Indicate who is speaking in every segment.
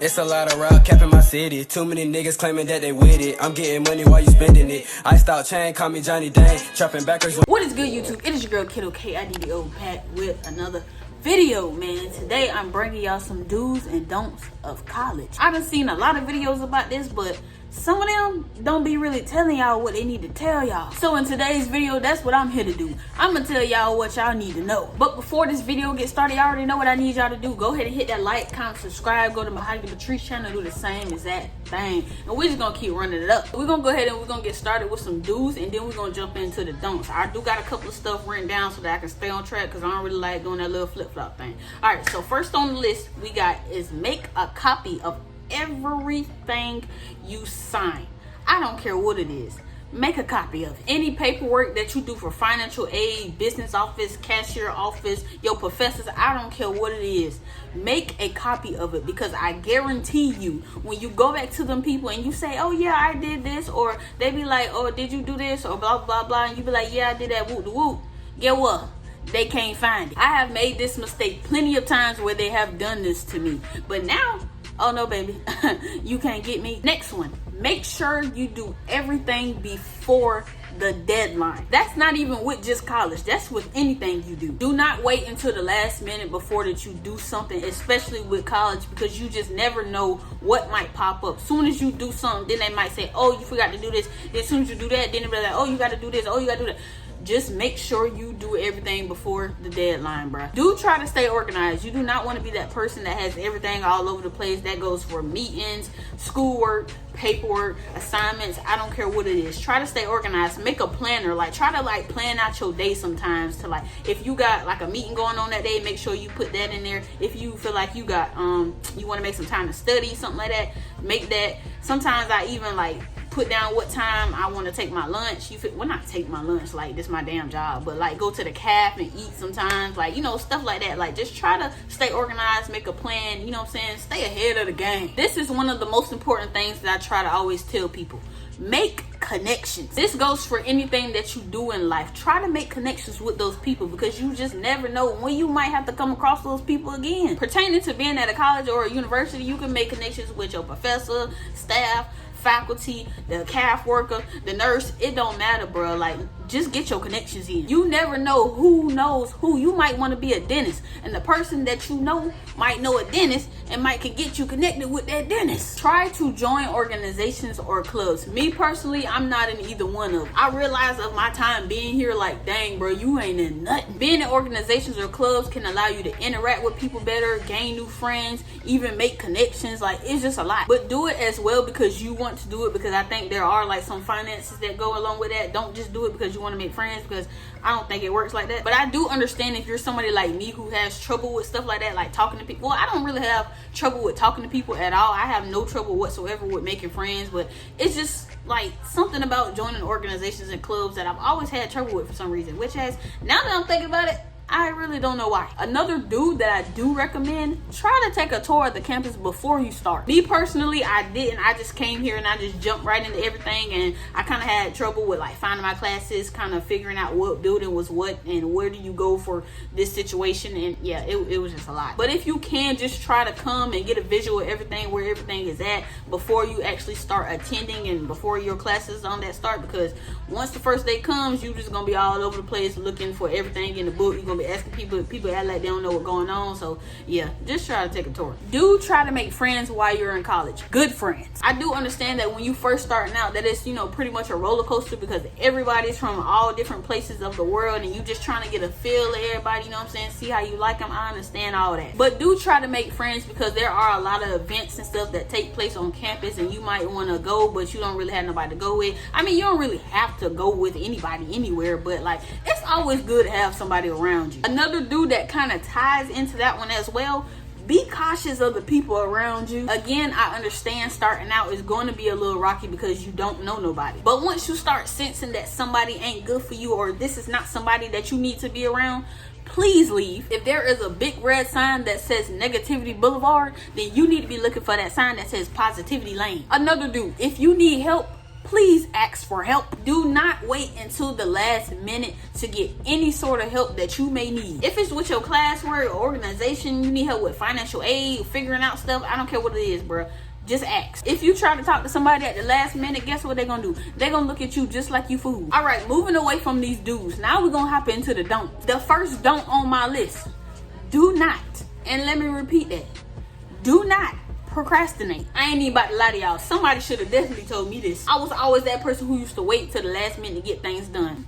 Speaker 1: It's a lot of rap cap in my city. Too many niggas claiming that they with it. I'm getting money while you spending it. I start chain, call me Johnny Dang. Trapping backwards.
Speaker 2: What is good, YouTube? It is your girl KIDDO, KIDDO, back with another video, man. Today I'm bringing y'all some do's and don'ts of college. I done seen a lot of videos about this, but some of them don't be really telling y'all what they need to tell y'all. So in today's video, that's what I'm here to do. I'm gonna tell y'all what y'all need to know. But before this video gets started, y'all already know what I need y'all to do. Go ahead and hit that like, comment, subscribe. Go to Mahogany Patrice channel, do the same exact thing. And we're just gonna keep running it up. We're gonna go ahead and we're gonna get started with some do's, and then we're gonna jump into the don'ts. I do got a couple of stuff written down so that I can stay on track, because I don't really like doing that little flip-flop thing. All right, so first on the list we got is make a copy of everything you sign. I don't care what it is. Make a copy of it. Any paperwork that you do for financial aid, business office, cashier office, your professors, I don't care what it is. Make a copy of it, because I guarantee you, when you go back to them people and you say, oh yeah, I did this, or they be like, oh, did you do this, or blah blah blah, and you be like, yeah, I did that, whoop de whoop. Get what? They can't find it. I have made this mistake plenty of times where they have done this to me, but now, oh no, baby, you can't get me. Next one, make sure you do everything before the deadline. That's not even with just college, that's with anything you do. Do not wait until the last minute before that you do something, especially with college, because you just never know what might pop up. Soon as you do something, then they might say, oh, you forgot to do this. Then as soon as you do that, then they'll be like, oh, you got to do this, oh, you got to do that. Just make sure you do everything before the deadline, bruh. Do try to stay organized. You do not want to be that person that has everything all over the place. That goes for meetings, schoolwork, paperwork, assignments. I don't care what it is. Try to stay organized. Make a planner. Like, try to like plan out your day sometimes, to like, if you got like a meeting going on that day, make sure you put that in there. If you feel like you got you want to make some time to study, something like that, make that. Sometimes I even like put down what time I want to take my lunch. You feel, well, not take my lunch, like this my damn job, but like go to the caf and eat sometimes, like, you know, stuff like that. Like, just try to stay organized, make a plan, you know what I'm saying? Stay ahead of the game. This is one of the most important things that I try to always tell people. Make connections. This goes for anything that you do in life. Try to make connections with those people, because you just never know when you might have to come across those people again. Pertaining to being at a college or a university, you can make connections with your professor, staff, faculty, the caf worker, the nurse. It don't matter, bro. Like, just get your connections in. You never know who knows who. You might want to be a dentist, and the person that you know might know a dentist and might can get you connected with that dentist. Try to join organizations or clubs. Me personally, I'm not in either one of them. I realize of my time being here, like, dang, bro, you ain't in nothing. Being in organizations or clubs can allow you to interact with people better, gain new friends, even make connections. Like, it's just a lot. But do it as well because you want to do it, because I think there are like some finances that go along with that. Don't just do it because you want to make friends, because I don't think it works like that. But I do understand if you're somebody like me who has trouble with stuff like that, like talking to people. Well, I don't really have trouble with talking to people at all. I have no trouble whatsoever with making friends, but it's just like something about joining organizations and clubs that I've always had trouble with for some reason, which has, now that I'm thinking about it, I really don't know why. Another dude that I do recommend, try to take a tour of the campus before you start. Me personally, I didn't. I just came here and I just jumped right into everything, and I kind of had trouble with like finding my classes, kind of figuring out what building was what and where do you go for this situation, and yeah, it was just a lot. But if you can, just try to come and get a visual of everything, where everything is at, before you actually start attending and before your classes on that start, because once the first day comes, you just gonna be all over the place looking for everything in the book. You're gonna be asking people act like they don't know what's going on. So yeah, just try to take a tour. Do try to make friends while you're in college. Good friends. I do understand that when you first starting out, that it's, you know, pretty much a roller coaster, because everybody's from all different places of the world, and you just trying to get a feel of everybody, you know what I'm saying, see how you like them. I understand all that, but do try to make friends, because there are a lot of events and stuff that take place on campus, and you might want to go, but you don't really have nobody to go with. I mean, you don't really have to go with anybody anywhere, but like, it's always good to have somebody around you. Another dude that kind of ties into that one as well, be cautious of the people around you. Again, I understand starting out is going to be a little rocky because you don't know nobody, but once you start sensing that somebody ain't good for you, or this is not somebody that you need to be around, please leave. If there is a big red sign that says Negativity Boulevard, then you need to be looking for that sign that says Positivity Lane. Another dude, if you need help, please ask for help. Do not wait until the last minute to get any sort of help that you may need. If it's with your classwork or organization, you need help with financial aid, figuring out stuff, I don't care what it is, bro. Just ask. If you try to talk to somebody at the last minute, guess what they're gonna do? They're gonna look at you just like you fool. All right, moving away from these dudes. Now we're gonna hop into the don'ts. The first don't on my list: do not, and let me repeat that, do not procrastinate. I ain't even about to lie to y'all. Somebody should have definitely told me this. I was always that person who used to wait till the last minute to get things done.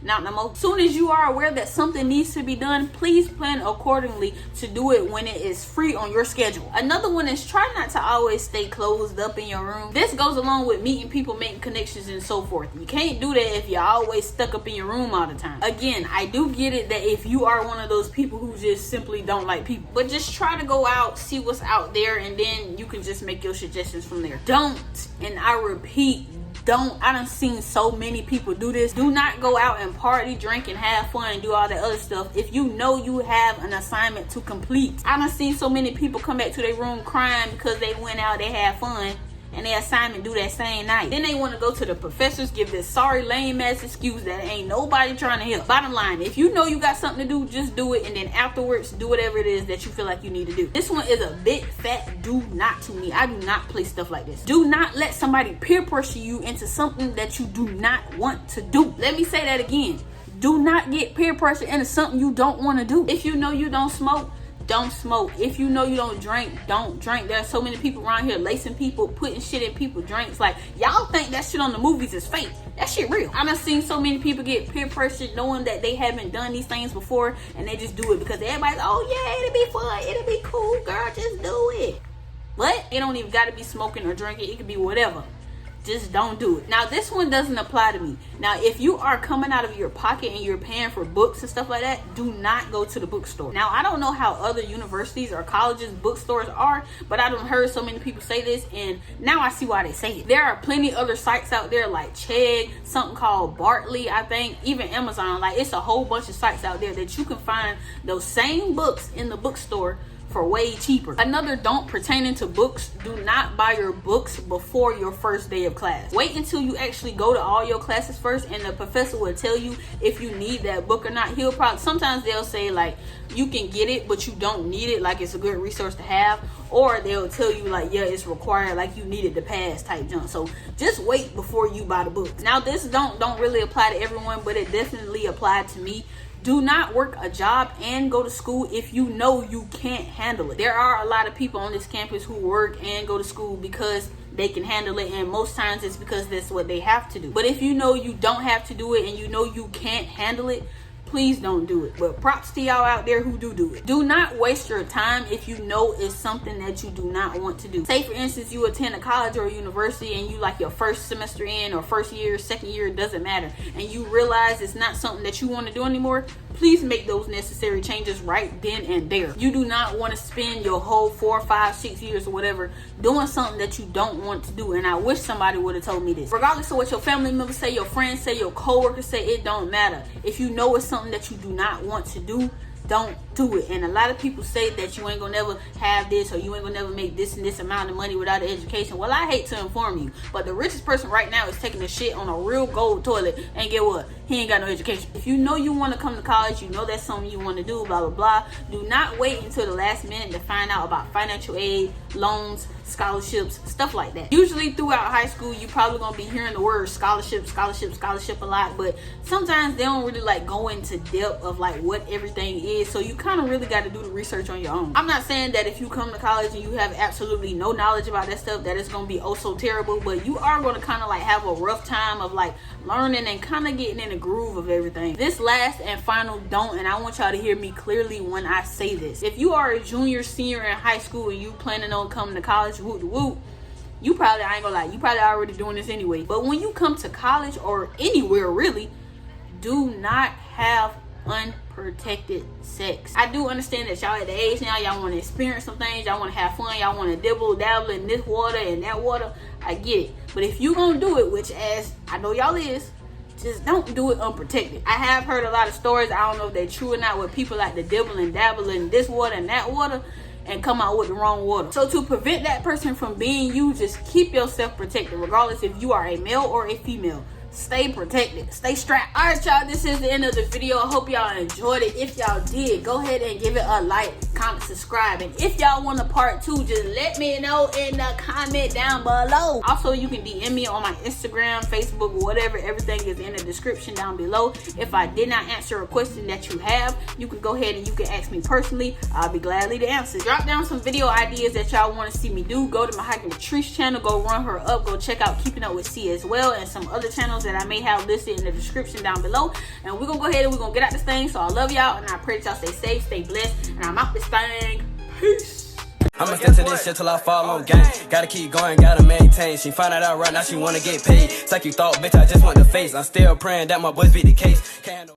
Speaker 2: Not no more. Soon as you are aware that something needs to be done, please plan accordingly to do it when it is free on your schedule. Another one is try not to always stay closed up in your room. This goes along with meeting people, making connections, and so forth. You can't do that if you're always stuck up in your room all the time. Again, I do get it that if you are one of those people who just simply don't like people, but just try to go out, see what's out there, and then you can just make your suggestions from there. Don't, and I repeat, don't. I done seen so many people do this. Do not go out and party, drink, and have fun and do all that other stuff if you know you have an assignment to complete. I done seen so many people come back to their room crying because they went out, they had fun, and their assignment due that same night. Then they want to go to the professors, give this sorry lame ass excuse that ain't nobody trying to help. Bottom line, if you know you got something to do, just do it, and then afterwards do whatever it is that you feel like you need to do. This one is a big fat do not to me. I do not play stuff like this. Do not let somebody peer pressure you into something that you do not want to do. Let me say that again. Do not get peer pressure into something you don't want to do. If you know you don't smoke, don't smoke. If you know you don't drink, don't drink. There's so many people around here lacing people, putting shit in people's drinks. Like, y'all think that shit on the movies is fake. That shit real. I done seen so many people get peer pressured knowing that they haven't done these things before, and they just do it because everybody's, oh yeah, it'll be fun, it'll be cool, girl, just do it. But it don't even gotta be smoking or drinking. It could be whatever. Just don't do it. Now, this one doesn't apply to me. Now, if you are coming out of your pocket and you're paying for books and stuff like that, do not go to the bookstore. Now, I don't know how other universities or colleges bookstores are, but I done heard so many people say this, and now I see why they say it. There are plenty other sites out there like Chegg, something called Bartley, I think, even Amazon. Like, it's a whole bunch of sites out there that you can find those same books in the bookstore for way cheaper. Another don't pertaining to books: do not buy your books before your first day of class. Wait until you actually go to all your classes first, and the professor will tell you if you need that book or not. He'll probably, sometimes they'll say like you can get it but you don't need it, like it's a good resource to have, or they'll tell you like, yeah, it's required, like you need it to pass type junk. So just wait before you buy the book. Now, this don't really apply to everyone, but it definitely applied to me. Do not work a job and go to school if you know you can't handle it. There are a lot of people on this campus who work and go to school because they can handle it, and most times it's because that's what they have to do. But if you know you don't have to do it and you know you can't handle it, please don't do it. But props to y'all out there who do it. Do not waste your time if you know it's something that you do not want to do. Say for instance, you attend a college or a university and you like your first semester in, or first year, second year, it doesn't matter, and you realize it's not something that you want to do anymore. Please make those necessary changes right then and there. You do not want to spend your whole 4, 5, 6 years or whatever doing something that you don't want to do. And I wish somebody would have told me this. Regardless of what your family members say, your friends say, your co-workers say, it don't matter. If you know it's something that you do not want to do, don't do it. And a lot of people say that you ain't gonna never have this, or you ain't gonna never make this and this amount of money without an education. Well, I hate to inform you, but the richest person right now is taking a shit on a real gold toilet, and get what? He ain't got no education. If you know you want to come to college, you know that's something you want to do, blah blah blah, do not wait until the last minute to find out about financial aid, loans, scholarships, stuff like that. Usually throughout high school, you probably gonna be hearing the word scholarship a lot, but sometimes they don't really like go into depth of like what everything is, so you kind of really got to do the research on your own. I'm not saying that if you come to college and you have absolutely no knowledge about that stuff, that it's gonna be oh so terrible, but you are gonna kind of like have a rough time of like learning and kind of getting in the groove of everything. This last and final don't, and I want y'all to hear me clearly when I say this: if you are a junior, senior in high school and you planning on coming to college, whoop de whoop, you probably, I ain't gonna lie, you probably already doing this anyway. But when you come to college, or anywhere really, do not have unprotected sex. I do understand that y'all at the age now, y'all want to experience some things, y'all want to have fun, y'all want to dabble in this water and that water. I get it. But if you gonna do it, which as I know y'all is, just don't do it unprotected. I have heard a lot of stories, I don't know if they're true or not, where people like to dabble in this water and that water. and come out with the wrong water. So to prevent that person from being you, just keep yourself protected, regardless if you are a male or a female. Stay protected, stay strapped. All right, y'all, this is the end of the video. I hope y'all enjoyed it. If y'all did, go ahead and give it a like, comment, subscribe. And if y'all want a part 2, just let me know in the comment down below. Also, you can DM me on my Instagram, Facebook, whatever. Everything is in the description down below. If I did not answer a question that you have, you can go ahead and you can ask me personally. I'll be gladly to answer. Drop down some video ideas that y'all want to see me do. Go to my Hiking Patrice channel, go run her up, go check out Keeping Up with C as well, and some other channels that I may have listed in the description down below. And we're gonna go ahead and we're gonna get out this thing. So I love y'all, and I pray that y'all stay safe, stay blessed, and I'm out this thing. Peace.
Speaker 1: I'ma stick to this shit till I fall on game. Gotta keep going, gotta maintain. She find out right now, she wanna get paid. It's like you thought, bitch, I just want the face. I'm still praying that my boys beat the case. Can't